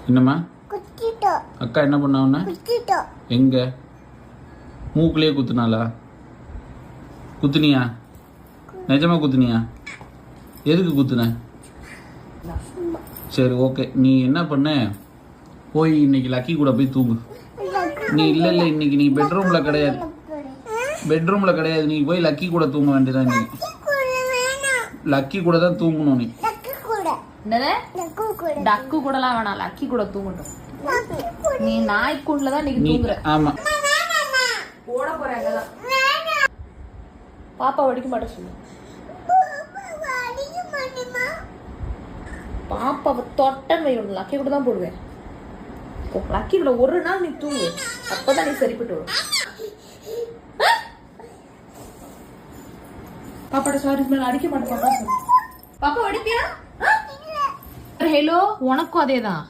என்னம்மா அக்கா என்ன பண்ணா உன்ன எங்க மூக்குலயே குத்துனாளா? குத்துனியா? நிஜமா குத்துனியா? எதுக்கு குத்துன? சரி ஓகே, நீ என்ன பண்ண, போய் இன்னைக்கு லக்கி கூட போய் தூங்கு. நீ இல்ல இல்ல இன்னைக்கு நீ பெட்ரூம்ல கிடையாது, பெட்ரூம்ல கிடையாது, நீ போய் லக்கி கூட தூங்க வேண்டியதான். நீ லக்கி கூட தான் தூங்கணும். நீ டக்கு கூடலாம் வேணாம், லக்கி கூட தூங்கட்டும். நீ நாய்க்குள்ள தான் நீ தூங்குற. ஆமா ஓட போறாங்க. பாப்பா வடிக்க மாட்டேன் சொல்லு. பாப்பாவை தொட்டன் வை, லக்கி கூட தான் போடுவேன். லக்கி கூட ஒரு நாள் நீ தூங்கு, அப்பதான் நீ சரிப்பட்டு வரும். பாப்பாட்ட சாரி மேல அடிக்க மாட்டேன். பாப்பா பாப்பா வடிப்பியா? ஹலோ, உனக்கும் அதேதான்.